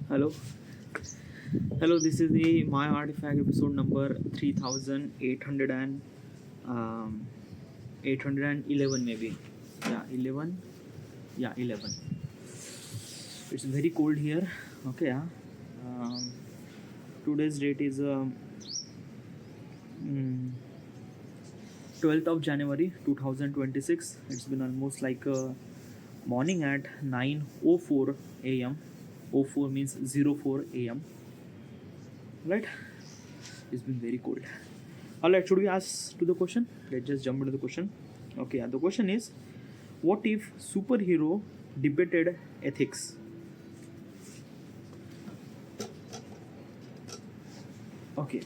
Hello, hello. This is the My Artifact episode number 3800 and 811 maybe. Yeah, 11. Yeah, 11. It's very cold here. Okay, yeah. Um, Today's date is mm, 12th of January 2026. It's been almost like morning at 9:04 a.m. 04 means 04 a.m. Right? It's been very cold. Alright, should we ask to the question? Let's just jump into the question. Okay, the question is, what if superhero debated ethics? Okay,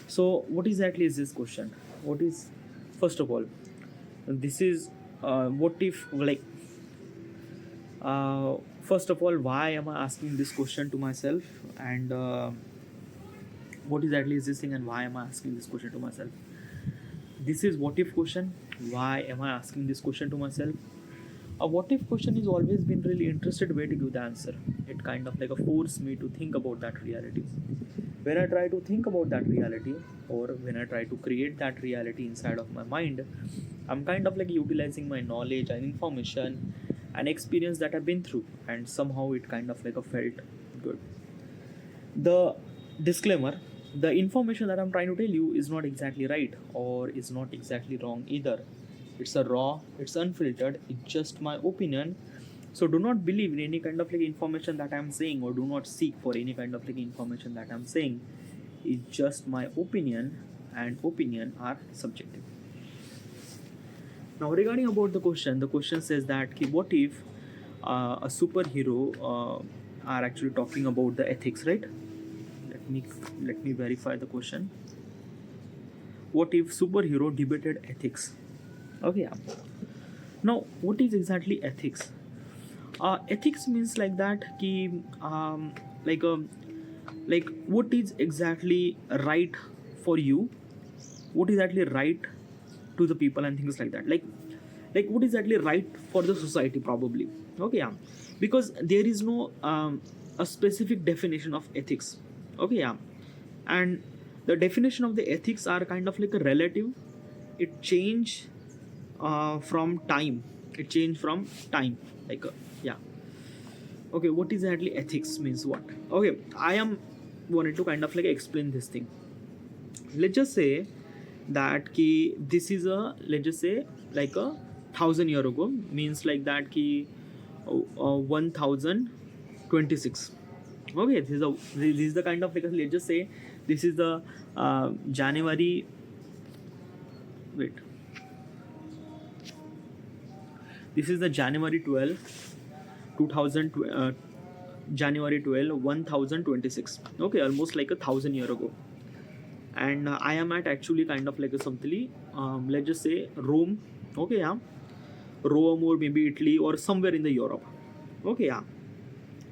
so what exactly is this question? What is, first of all, this is what if, like, first of all, why am I asking this question to myself? And what exactly is this thing, and why am I asking this question to myself? This is what if question. Why am I asking this question to myself? A what if question is always been really interested way to give the answer. It kind of like a force me to think about that reality. When I try to think about that reality, or when I try to create that reality inside of my mind, I'm kind of like utilizing my knowledge and information and experience that I've been through, and somehow it kind of like a felt good. The disclaimer, the information that I'm trying to tell you is not exactly right or is not exactly wrong either. It's a raw, it's unfiltered, it's just my opinion. So do not believe in any kind of like information that I'm saying, or do not seek for any kind of like information that I'm saying. It's just my opinion, and opinion are subjective. Now regarding about the question says that what if a superhero are actually talking about the ethics, right? Let me let me verify the question. What if superhero debated ethics? Okay, yeah. Now, what is exactly ethics? Ethics means like that ki like like what is exactly right for you, what is actually right to the people and things like that. Like what is actually right for the society probably. Okay, yeah. Because there is no a specific definition of ethics. Okay, yeah. And the definition of the ethics are kind of like a relative. It change from time. It change from time. Like yeah. Okay, what is exactly ethics means what? Okay, I am wanted to kind of like explain this thing. Let's just say that ki this is a, let's just say, like a 1,000 year ago, means like that ki 1026. Okay, this is the kind of like let's just say this is the January, wait, this is the January 12th 2000 January 12 1026. Okay, almost like 1,000 year ago. And I am at actually kind of like a something, let's just say Rome. Okay, yeah. Rome or maybe Italy or somewhere in the Europe. Okay, yeah.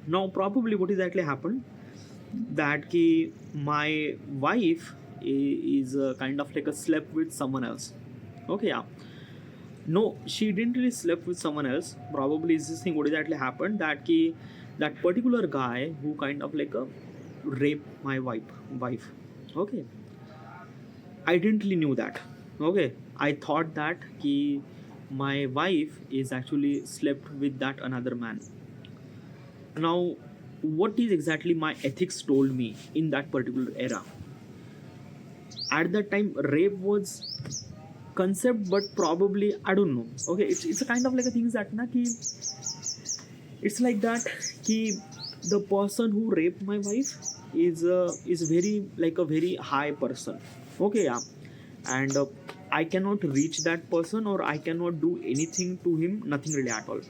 Now probably what is actually happened, that ki my wife is kind of like a slept with someone else. Okay, yeah. No, she didn't really slept with someone else. Probably is this thing what exactly happened, that ki that particular guy who kind of like a rape my wife. Okay, I didn't really knew that. Okay, I thought that ki my wife is actually slept with that another man. Now, what is exactly my ethics told me in that particular era? At that time, rape was concept, but probably I don't know. Okay, it's a kind of like a thing that na ki it's like that ki the person who raped my wife is very like a very high person. Okay, yeah. And I cannot reach that person, or I cannot do anything to him, nothing really at all.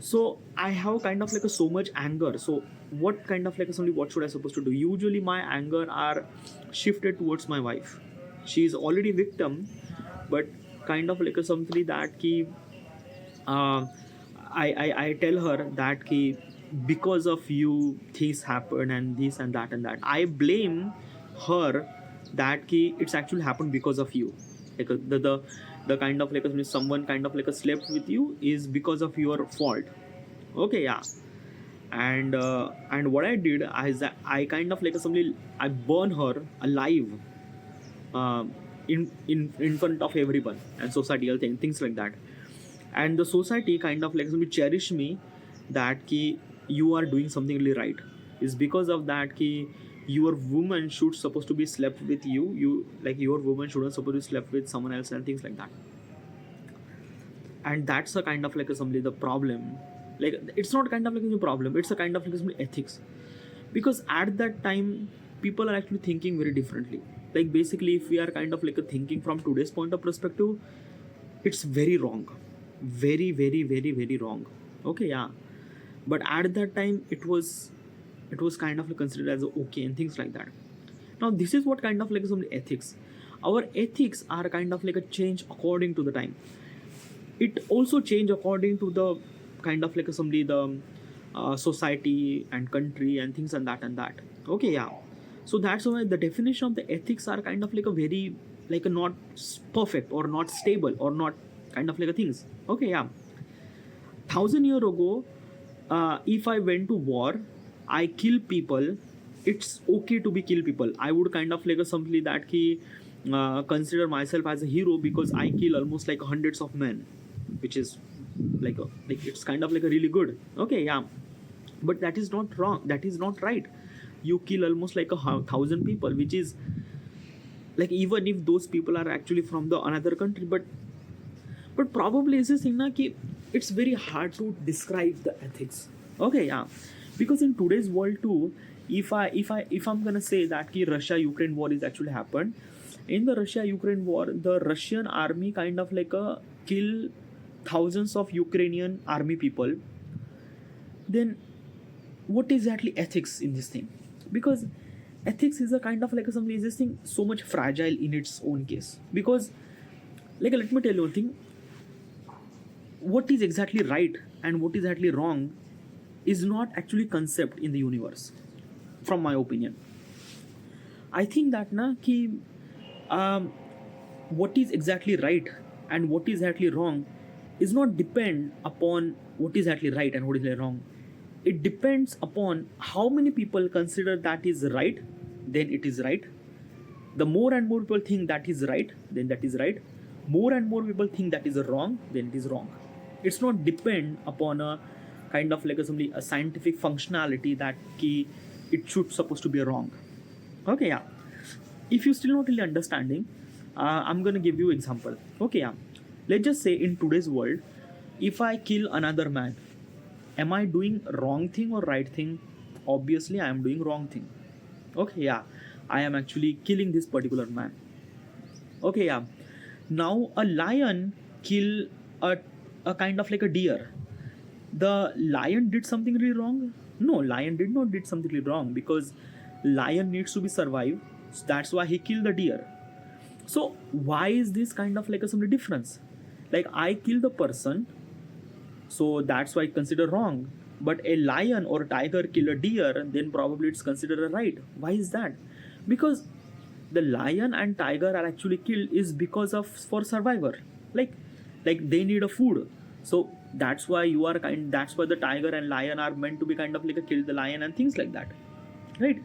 So I have kind of like a so much anger. So what kind of like somebody, what should I supposed to do? Usually my anger are shifted towards my wife. She is already victim, but kind of like a something that ki uh, I tell her that ki because of you things happen and this and that and that. I blame her that ki it's actually happened because of you. Like the kind of like someone kind of like a slept with you is because of your fault. Okay, yeah. and what I did is that I kind of like somebody I burn her alive, in front of everyone and societal things like that. And the society kind of like somebody cherish me, that ki you are doing something really right. Is because of that ki your woman should supposed to be slept with you, like your woman shouldn't supposed to be slept with someone else and things like that. And that's a kind of like somebody the problem. Like it's not kind of like a problem, it's a kind of like somebody ethics. Because at that time people are actually thinking very differently. Like basically if we are kind of like a thinking from today's point of perspective, it's very wrong, very wrong. Okay, yeah. But at that time it was kind of like considered as okay and things like that. Now this is what kind of like some ethics. Our ethics are kind of like a change according to the time. It also change according to the kind of like somebody the society and country and things and that. Okay, yeah. So that's why the definition of the ethics are kind of like a very like a not perfect or not stable or not kind of like a things. Okay, yeah. 1,000 years ago, if I went to war, I kill people. It's okay to be kill people. I would kind of like a something that he consider myself as a hero because I kill almost like hundreds of men, which is like it's kind of like a really good. Okay, yeah. But that is not wrong. That is not right. You kill almost like 1,000 people, which is like even if those people are actually from the another country, but probably is this thing na ki it's very hard to describe the ethics. Okay, yeah. Because in today's world too, if I'm gonna say that ki Russia Ukraine war is actually happened, in the Russia Ukraine war the Russian army kind of like a kill thousands of Ukrainian army people. Then what is exactly ethics in this thing? Because ethics is a kind of like a something is this thing so much fragile in its own case. Because like let me tell you one thing, what is exactly right and what is exactly wrong is not actually concept in the universe, from my opinion. I think that na ki what is exactly right and what is exactly wrong is not depend upon what is exactly right and what is exactly wrong. It depends upon how many people consider that is right, then it is right. The more and more people think that is right, then that is right. More and more people think that is wrong, then it is wrong. It's not depend upon a kind of like a scientific functionality that ki it should supposed to be wrong. Okay, yeah. If you still not really understanding, I'm gonna give you example. Okay, yeah. Let's just say in today's world, if I kill another man, am I doing wrong thing or right thing? Obviously, I am doing wrong thing. Okay, yeah. I am actually killing this particular man. Okay, yeah. Now a lion kill a kind of like a deer. The lion did something really wrong? No, lion did not did something really wrong because lion needs to be survived. So that's why he killed the deer. So why is this kind of like a some difference? Like I kill the person, so that's why I consider wrong. But a lion or a tiger kill a deer, then probably it's considered a right. Why is that? Because the lion and tiger are actually killed is because of for survivor. Like they need a food. So that's why you are kind. That's why the tiger and lion are meant to be kind of like a kill the lion and things like that, right?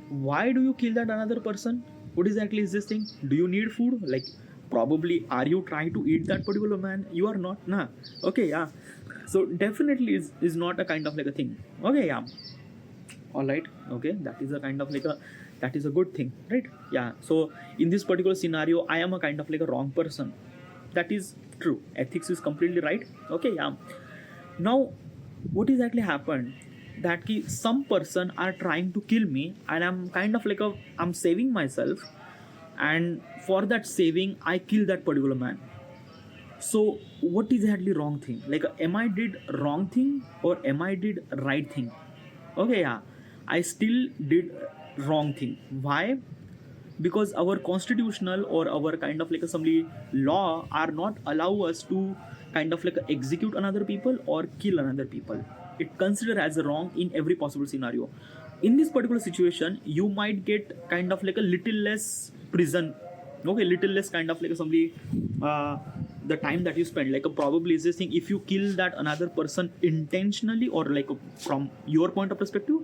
Why do you kill that another person? What exactly is this thing? Do you need food? Like probably are you trying to eat that particular man? You are not, nah. Okay, yeah. So definitely is not a kind of like a thing. Okay, yeah. All right. Okay, that is a kind of like a that is a good thing, right? Yeah. So in this particular scenario, I am a kind of like a wrong person. That is true. Ethics is completely right. Okay, yeah. Now, what exactly happened? That ki some person are trying to kill me, and I'm kind of like I'm saving myself, and for that saving, I kill that particular man. So, what is exactly wrong thing? Like, am I did wrong thing or am I did right thing? Okay, yeah, I still did wrong thing. Why? Because our constitutional or our kind of like assembly law are not allow us to kind of like execute another people or kill another people. It considered as a wrong in every possible scenario. In this particular situation, you might get kind of like a little less prison. Okay, little less kind of like somebody the time that you spend, like probably is this thing, if you kill that another person intentionally, or like from your point of perspective,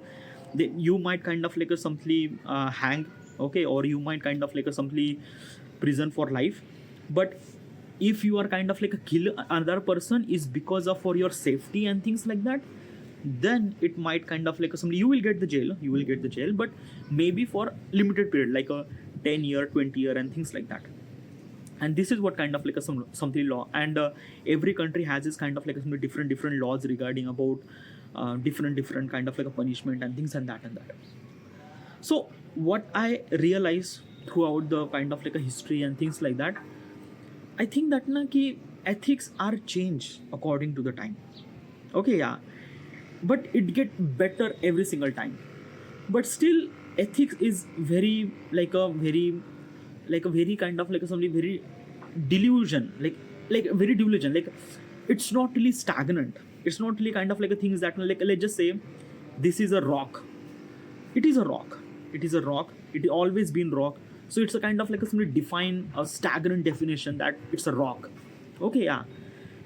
then you might kind of like simply hang, okay, or you might kind of like simply prison for life. But if you are kind of like a kill another person is because of for your safety and things like that, then it might kind of like somebody, you will get the jail, but maybe for limited period, like a 10-year 20-year and things like that. And this is what kind of like a something law. And every country has this kind of like some different laws regarding about different kind of like a punishment and things and that. So what I realize throughout the kind of like a history and things like that, I think that na ki ethics are changed according to the time. Okay, yeah, but it get better every single time. But still, ethics is very like a very kind of like a something very delusion, like very delusion. Like it's not really stagnant. It's not really kind of like a things that, like, let's just say this is a rock. It is a rock. It is a rock. It always been rock. So it's a kind of like a somebody define a stagnant definition that it's a rock. Okay, yeah.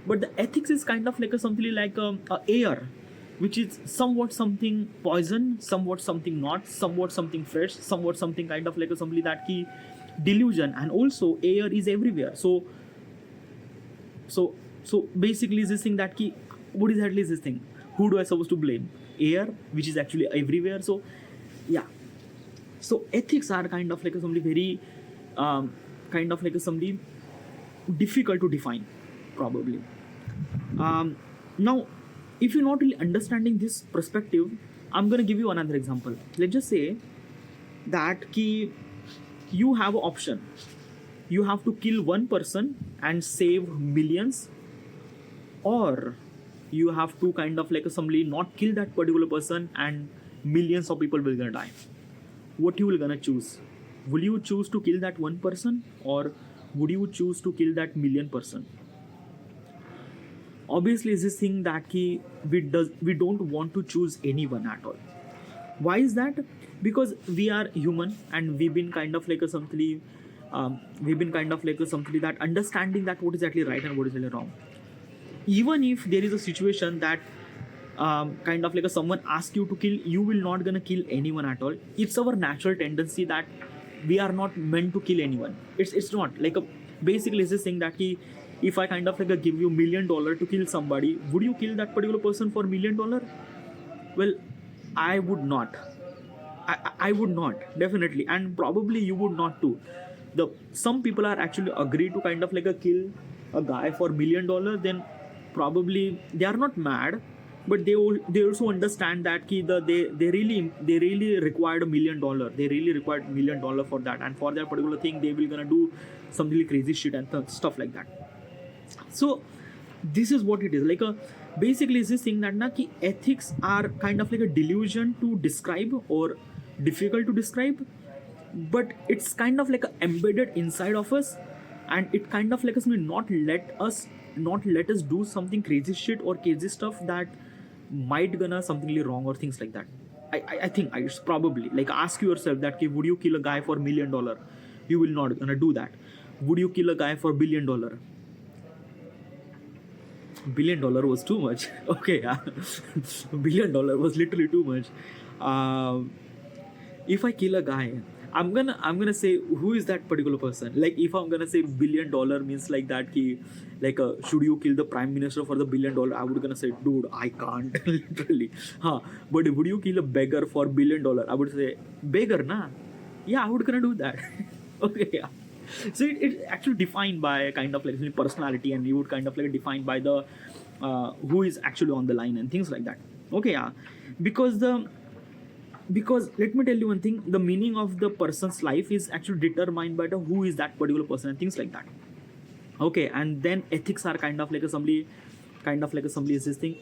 But the ethics is kind of like a something like a air, which is somewhat something poison, somewhat something not, somewhat something fresh, somewhat something kind of like a something that key delusion. And also air is everywhere. So basically is this thing that key, what exactly is this thing? Who do I supposed to blame? Air, which is actually everywhere. So yeah. So ethics are kind of like a somebody very kind of like a somebody difficult to define, probably. Now, if you're not really understanding this perspective, I'm gonna give you another example. Let's just say that ki you have an option. You have to kill one person and save millions, or you have to kind of like somebody not kill that particular person and millions of people will gonna die. What you will gonna choose? Will you choose to kill that one person, or would you choose to kill that million person? Obviously, is this thing that we don't want to choose anyone at all. Why is that? Because we are human and we've been kind of like a something that understanding that what is actually right and what is actually wrong. Even if there is a situation that kind of like a someone asks you to kill, you will not gonna kill anyone at all. It's our natural tendency that we are not meant to kill anyone. It's not like a basically it's this thing that if I kind of like give you $1 million to kill somebody, would you kill that particular person for $1 million? Well, I would not. I would not, definitely, and probably you would not too. Some people are actually agree to kind of like kill a guy for $1 million, then probably they are not mad, but they also understand that they really required $1 million. They really required $1 million for that, and for that particular thing they will gonna do some really crazy shit and stuff like that. So this is what it is like. Basically is this thing that ethics are kind of like a delusion to describe, or difficult to describe, but it's kind of like embedded inside of us, and it kind of like us not let us do something crazy shit or crazy stuff that might gonna something really wrong or things like that. I think it's probably like ask yourself that would you kill a guy for $1 million? You will not gonna do that. Would you kill a guy for $1 billion? $1 billion was too much. Okay, yeah. $1 billion was literally too much. If I kill a guy, I'm gonna say who is that particular person. Like if I'm gonna say $1 billion means like that should you kill the prime minister for the $1 billion? I would gonna say, dude, I can't. Literally. But would you kill a beggar for $1 billion? I would say, beggar na? Yeah, I would gonna do that. Okay, yeah. So it's actually defined by kind of like personality, and you would kind of like defined by the who is actually on the line and things like that. Okay, yeah. Because let me tell you one thing, the meaning of the person's life is actually determined by the who is that particular person and things like that. Okay, and then ethics are kind of like somebody is this thing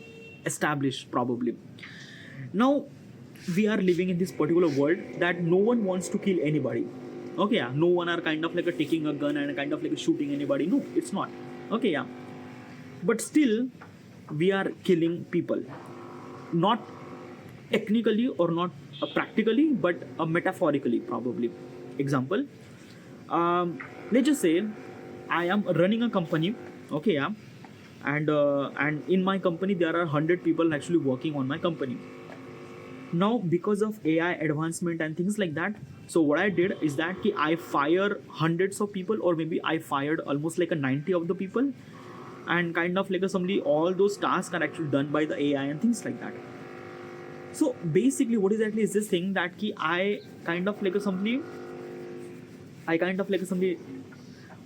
established probably. Now we are living in this particular world that no one wants to kill anybody. Okay, yeah, no one are kind of like taking a gun and kind of like shooting anybody. No, it's not. Okay, yeah, but still we are killing people, not technically or not practically, but metaphorically probably. Example, let's just say I am running a company Okay, yeah. And in my company there are 100 people actually working on my company. Now because of AI advancement and things like that, so what I did is that I fire hundreds of people, or maybe I fired almost like a 90 of the people, and kind of like a somebody, all those tasks are actually done by the AI and things like that. So basically what exactly is this thing that I kind of like a somebody I kind of like a somebody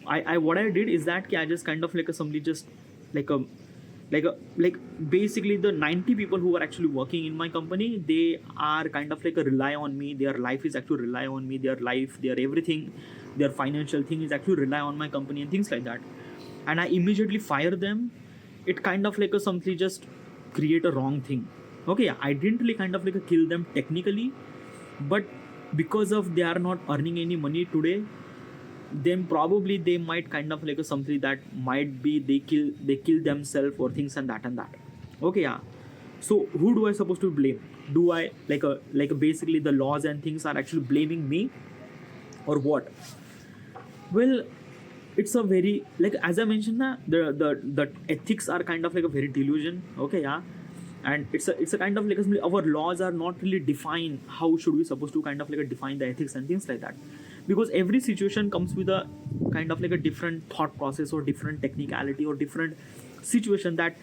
I what I did is that I just kind of like a somebody just like a like basically the 90 people who are actually working in my company, they are kind of like a rely on me, their life is actually rely on me, their life, their everything, their financial thing is actually rely on my company and things like that, and I immediately fire them. It kind of like a something just create a wrong thing. Okay, I didn't really kind of like a kill them technically, but because of they are not earning any money today, then probably they might kind of like a something that might be they kill themselves or things and that. Okay, yeah. So who do I supposed to blame? Do I like a basically the laws and things are actually blaming me, or what? Well, it's a very, like as I mentioned na, the ethics are kind of like a very delusion. Okay, yeah. And it's a kind of like our laws are not really defined. How should we supposed to kind of like define the ethics and things like that? Because every situation comes with a kind of like a different thought process or different technicality or different situation that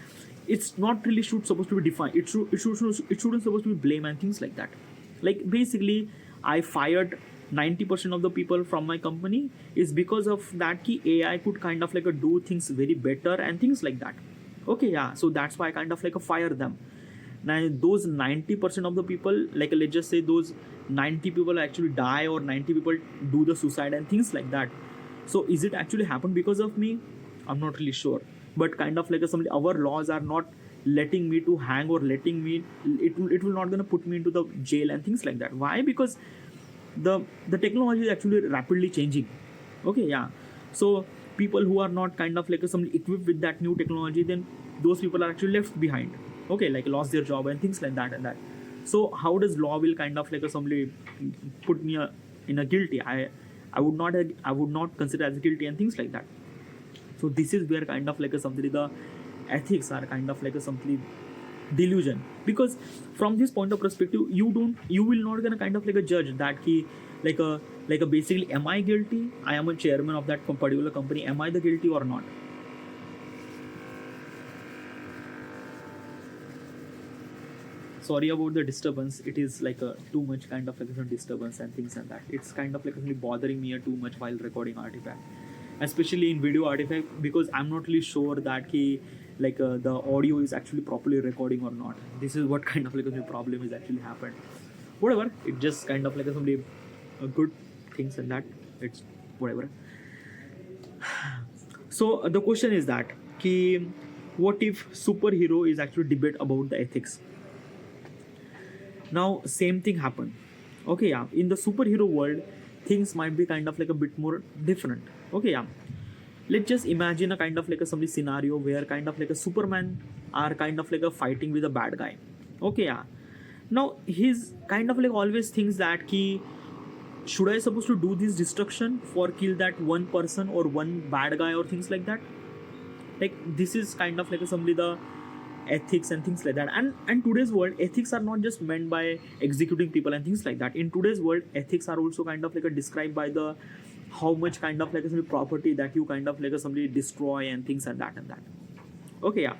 it's not really should supposed to be defined. It shouldn't supposed to be blame and things like that. Like basically I fired 90% of the people from my company is because of that AI could kind of like do things very better and things like that. Okay, yeah. So that's why I kind of like fire them. Now those 90% of the people, like let's just say those 90 people actually die, or 90 people do the suicide and things like that. So is it actually happened because of me? I'm not really sure. But kind of like somebody, our laws are not letting me to hang, or letting me, it will not gonna put me into the jail and things like that. Why? Because the technology is actually rapidly changing. Okay, yeah. So people who are not kind of like somebody equipped with that new technology, then those people are actually left behind. Okay, like lost their job and things like that and that. So how does law will kind of like somebody put me in a guilty? I would not consider as guilty and things like that. So this is where kind of like something the ethics are kind of like a something delusion, because from this point of perspective you will not gonna kind of like a judge that like a basically, am I guilty? I am a chairman of that particular company, am I the guilty or not? Sorry about the disturbance. It is like a too much kind of like some disturbance and things and that. It's kind of like really bothering me too much while recording artifact, especially in video artifact, because I'm not really sure that the audio is actually properly recording or not. This is what kind of like a problem is actually happened. Whatever, it just kind of like somebody good things and that. It's whatever. So the question is that what if superhero is actually debate about the ethics? Now same thing happened. Okay, yeah. In the superhero world, things might be kind of like a bit more different. Okay, yeah. Let's just imagine a kind of like a somebody scenario where kind of like a Superman are kind of like a fighting with a bad guy. Okay, yeah. Now he's kind of like always thinks that should I supposed to do this destruction for kill that one person or one bad guy or things like that. Like this is kind of like somebody the ethics and things like that. And today's world, ethics are not just meant by executing people and things like that. In today's world, ethics are also kind of like described by the how much kind of like a property that you kind of like somebody destroy and things and that. Okay, yeah.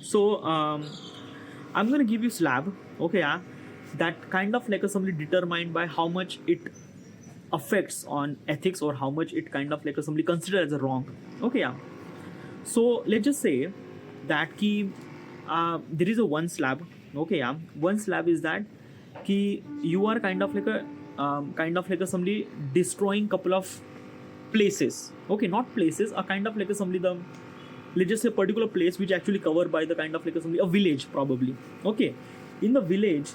So I'm gonna give you slab. Okay, yeah. That kind of like somebody determined by how much it affects on ethics, or how much it kind of like somebody considered as a wrong. Okay, yeah. So let's just say that there is a one slab. Okay, yeah. One slab is that you are kind of like a somebody destroying couple of places. Okay, not places, a kind of like a somebody the, let's just say particular place which actually covered by the kind of like a somebody a village probably. Okay, in the village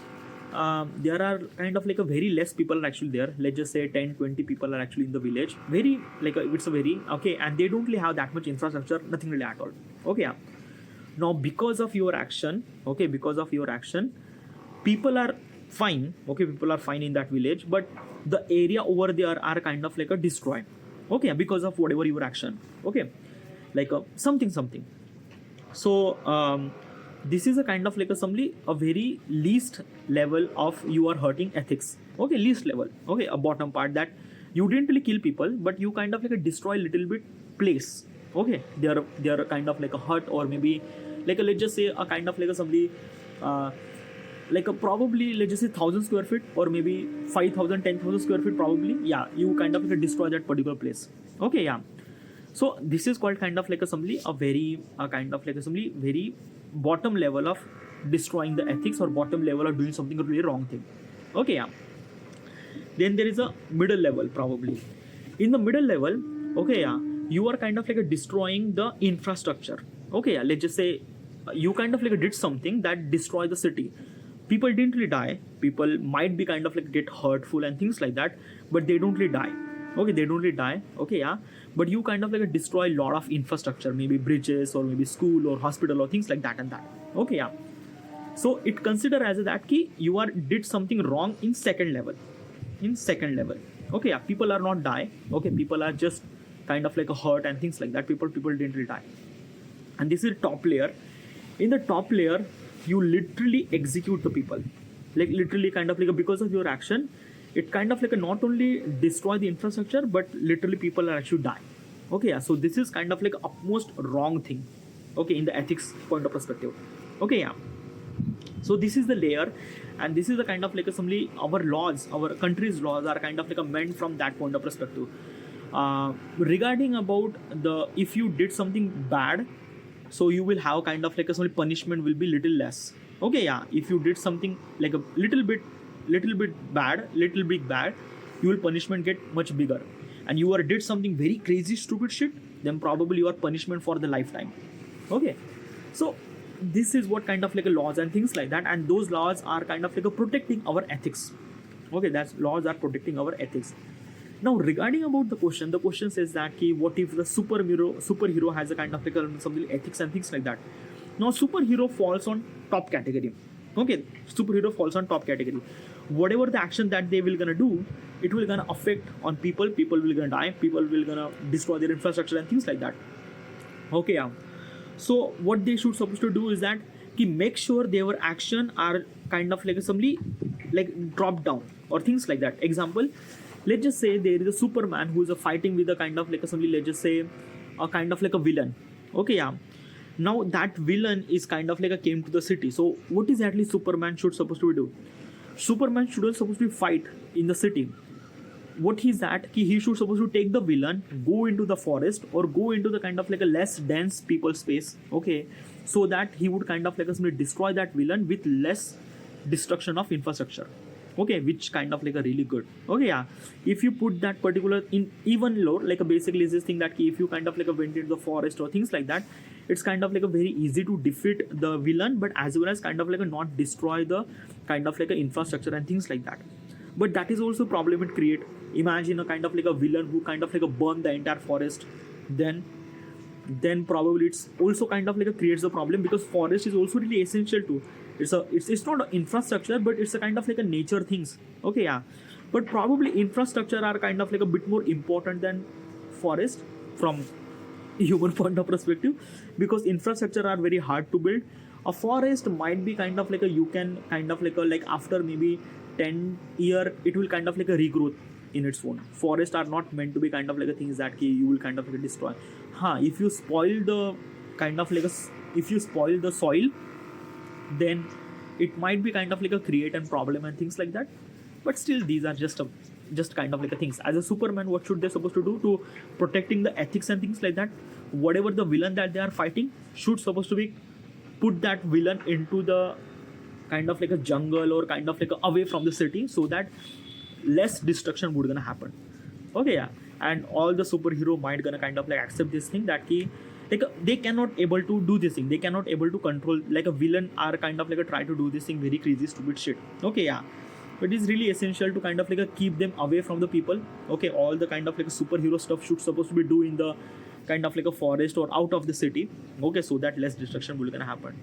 there are kind of like a very less people are actually there. Let's just say 10-20 people are actually in the village, very it's a very okay, and they don't really have that much infrastructure, nothing really at all. Okay, yeah. Now because of your action, okay, because of your action, people are fine. Okay, people are fine in that village, but the area over there are kind of like a destroyed. Okay, because of whatever your action. Okay, like a something. So this is a kind of like a very least level of you are hurting ethics. Okay, least level. Okay, a bottom part that you didn't really kill people, but you kind of like a destroy little bit place. Okay, they are kind of like a hut, or maybe like a, let's just say a kind of like a somebody like a probably let's just say 1,000 square feet, or maybe 5,000, 10,000 square feet probably. Yeah, you kind of like destroy that particular place. Okay, yeah. So this is called kind of like a very kind of like a very bottom level of destroying the ethics, or bottom level of doing something really wrong thing. Okay, yeah. Then there is a middle level probably. In the middle level, okay, yeah, you are kind of like destroying the infrastructure. Okay, yeah, let's just say you kind of like did something that destroy the city. People didn't really die. People might be kind of like get hurtful and things like that, but they don't really die. Okay, they don't really die. Okay, yeah, but you kind of like destroy a lot of infrastructure, maybe bridges, or maybe school or hospital or things like that and that. Okay, yeah. So it consider as that key you are did something wrong in second level. In second level. Okay, yeah, people are not die. Okay, people are just kind of like a hurt and things like that. People didn't really die. And this is top layer. In the top layer, you literally execute the people, like literally kind of like because of your action, it kind of like not only destroy the infrastructure, but literally people are actually die. Okay, yeah, so this is kind of like utmost wrong thing. Okay, in the ethics point of perspective. Okay, yeah, so this is the layer, and this is the kind of like assembly. Our laws, our country's laws are kind of like meant from that point of perspective. Regarding about the, if you did something bad, so you will have kind of like a punishment will be little less. Okay, yeah, if you did something like a little bit bad, you will punishment get much bigger. And you are did something very crazy stupid shit, then probably your punishment for the lifetime. Okay, so this is what kind of like a laws and things like that, and those laws are kind of like a protecting our ethics. Okay, that's laws are protecting our ethics. Now regarding about the question says that what if the superhero has a kind of like something ethics and things like that. Now superhero falls on top category. Okay, superhero falls on top category. Whatever the action that they will gonna do, it will gonna affect on people. People will gonna die. People will gonna destroy their infrastructure and things like that. Okay, yeah. So what they should supposed to do is that make sure their action are kind of like somebody like drop down or things like that. Example, let's just say there is a Superman who is fighting with a kind of like somebody, let's just say a kind of like a villain. Okay, yeah. Now that villain is kind of like a came to the city. So what exactly Superman should supposed to do? Superman shouldn't supposed to fight in the city. What he's that he should supposed to take the villain, go into the forest, or go into the kind of like a less dense people space. Okay, so that he would kind of like destroy that villain with less destruction of infrastructure. Okay, which kind of like a really good. Okay, yeah, if you put that particular in even lower, like a basically is this thing that if you kind of like went into the forest or things like that, it's kind of like a very easy to defeat the villain, but as well as kind of like a not destroy the kind of like a infrastructure and things like that. But that is also problem it create. Imagine a kind of like a villain who kind of like a burn the entire forest, then probably it's also kind of like a creates a problem, because forest is also really essential too. It's not an infrastructure, but it's a kind of like a nature things. Okay, yeah, but probably infrastructure are kind of like a bit more important than forest from human point of perspective, because infrastructure are very hard to build. A forest might be kind of like a, you can kind of like a, like after maybe 10 year it will kind of like a regrowth in its own. Forests are not meant to be kind of like a things that you will kind of like destroy. If you spoil the kind of like if you spoil the soil, then it might be kind of like a create a problem and things like that. But still these are just kind of like a things. As a Superman, what should they supposed to do to protecting the ethics and things like that? Whatever the villain that they are fighting should supposed to be put that villain into the kind of like a jungle or kind of like away from the city, so that less destruction would gonna happen. Okay, yeah, and all the superhero might gonna kind of like accept this thing that like they cannot able to do this thing, they cannot able to control, like a villain are kind of like a try to do this thing very crazy stupid shit. Okay, yeah, but it is really essential to kind of like keep them away from the people. Okay, all the kind of like superhero stuff should supposed to be do in the kind of like a forest or out of the city. Okay, so that less destruction will gonna happen.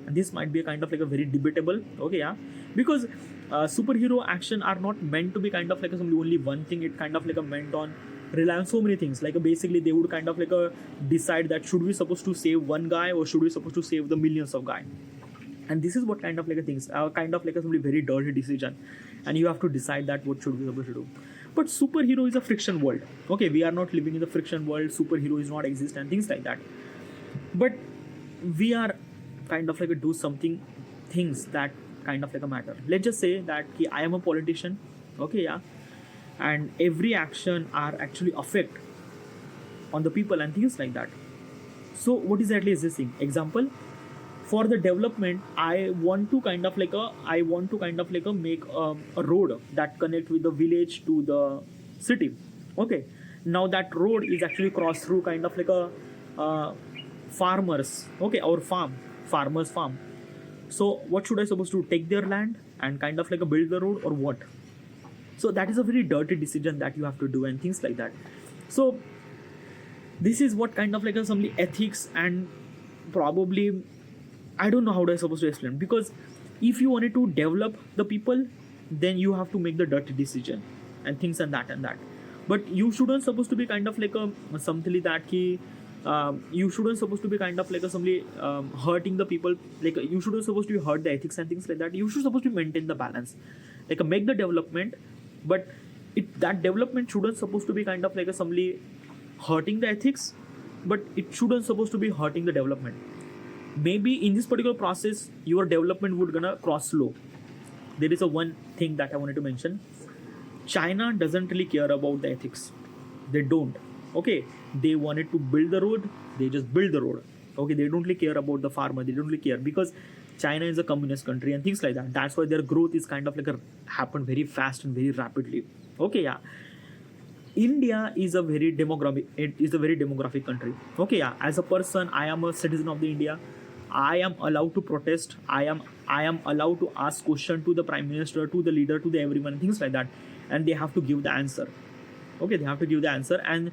And this might be a kind of like a very debatable. Okay, yeah, because superhero action are not meant to be kind of like only one thing. It kind of like a meant on rely on so many things. Like basically they would kind of like decide that should we supposed to save one guy or should we supposed to save the millions of guy. And this is what kind of like a things kind of like a somebody very dirty decision, and you have to decide that what should we supposed to do. But superhero is a friction world. Okay, we are not living in the friction world, superhero is not exist and things like that. But we are kind of like a do something things that kind of like a matter. Let's just say that I am a politician. Okay, yeah, and every action are actually affect on the people and things like that. So what exactly is this thing? Example, for the development, I want to kind of like make a road that connect with the village to the city. Okay, now that road is actually crossed through kind of like a farmers, okay, or farmers farm. So what should I supposed to take their land and kind of like a build the road or what? So that is a very dirty decision that you have to do and things like that. So this is what kind of like a some ethics, and probably I don't know how I supposed to explain, because if you wanted to develop the people, then you have to make the dirty decision and things and that and that. But you shouldn't supposed to be kind of like a something that ki you shouldn't supposed to be kind of like a somebody hurting the people. Like you shouldn't supposed to hurt the ethics and things like that. You should supposed to maintain the balance, like make the development, but that development shouldn't supposed to be kind of like a somebody hurting the ethics, but it shouldn't supposed to be hurting the development. Maybe in this particular process your development would gonna cross slow. There is a one thing that I wanted to mention. China doesn't really care about the ethics. They don't. Okay, they wanted to build the road, they just build the road. Okay, they don't really care about the farmer, they don't really care, because China is a communist country and things like that. That's why their growth is kind of like happened very fast and very rapidly. Okay, yeah. India is a very demographic country. Okay, yeah. As a person, I am a citizen of the India. I am allowed to protest. I am allowed to ask question to the prime minister, to the leader, to the everyone, things like that, and they have to give the answer. Okay, they have to give the answer, and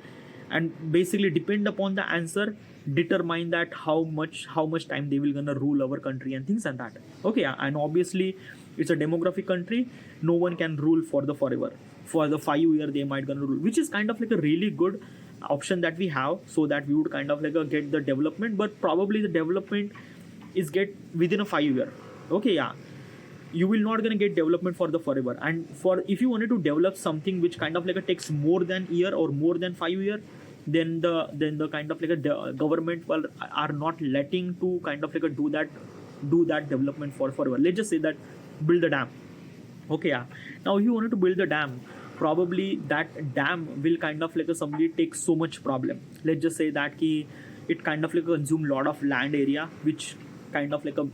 basically depend upon the answer, determine that how much time they will gonna rule our country and things like that. Okay, yeah. And obviously it's a demographic country. No one can rule for the forever. For the 5 year they might gonna rule, which is kind of like a really good option that we have, so that we would kind of like get the development. But probably the development is get within a 5 year. Okay, yeah, you will not gonna get development for the forever. And for if you wanted to develop something which kind of like takes more than year or more than 5 year, then the kind of like a government are not letting to kind of like do that development for forever. Let's just say that build a dam. Okay, yeah. Now if you wanted to build the dam, probably that dam will kind of like somebody take so much problem. Let's just say that it kind of like consume lot of land area, which kind of like a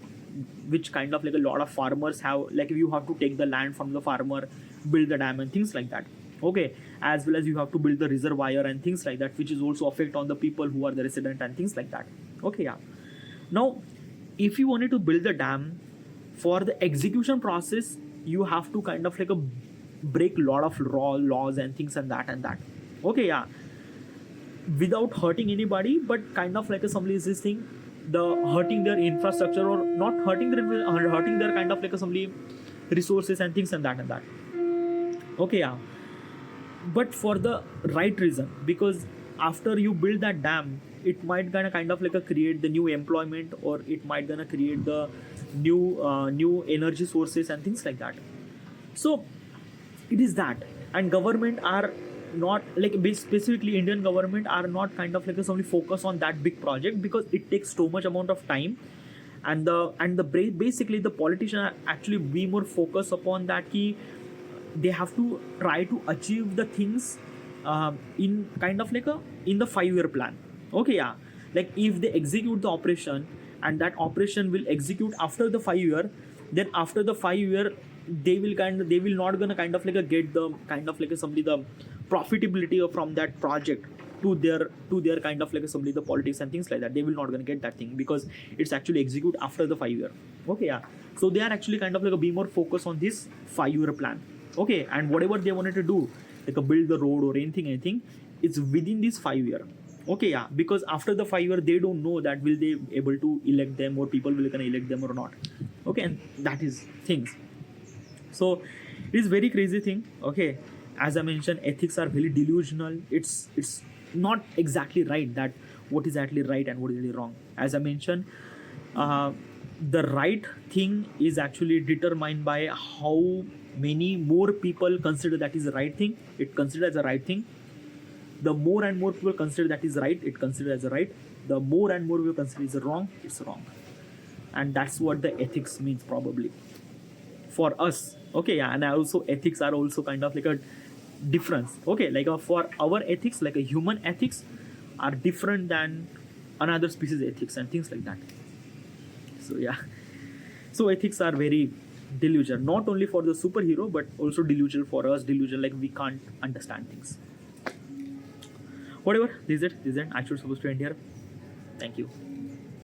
lot of farmers have. Like you have to take the land from the farmer, build the dam and things like that. Okay, as well as you have to build the reservoir and things like that, which is also affect on the people who are the resident and things like that. Okay, yeah. Now if you wanted to build the dam, for the execution process you have to kind of like break lot of laws and things and that. Okay, yeah, without hurting anybody, but kind of like somebody is this thing, the hurting their infrastructure, or not hurting their kind of like somebody resources and things and that. Okay, yeah, but for the right reason, because after you build that dam, it might gonna kind of like create the new employment, or it might gonna create the new energy sources and things like that. So it is that. And government are not like specifically Indian government are not kind of like only focus on that big project, because it takes so much amount of time, and basically the politician are actually be more focused upon that key. They have to try to achieve the things in kind of like in the 5 year plan. Okay, yeah, like if they execute the operation and that operation will execute after the 5 year, then after the 5 year they will not gonna kind of like get the kind of like somebody the profitability from that project to their kind of like somebody the politics and things like that. They will not gonna get that thing, because it's actually execute after the 5 year. Okay, yeah, so they are actually kind of like be more focused on this 5 year plan. Okay, and whatever they wanted to do, like build the road or anything, it's within this 5 year. Okay, yeah, because after the 5 year they don't know that will they able to elect them, or people will gonna elect them or not. Okay, and that is things. So it is very crazy thing. Okay, as I mentioned, ethics are very delusional. It's not exactly right that what is actually right and what is really wrong. As I mentioned, uh, the right thing is actually determined by how many more people consider that is the right thing. It considered as a right thing. The more and more people consider that is right, it considered as a right. The more and more people consider is wrong, it's wrong. And that's what the ethics means probably for us. Okay, yeah, and also ethics are also kind of like a difference. Okay, like for our ethics, like a human ethics are different than another species ethics and things like that. So yeah, so ethics are very delusional, not only for the superhero but also delusional for us. Delusional, like we can't understand things. Whatever, this is it. I should supposed to end here. Thank you.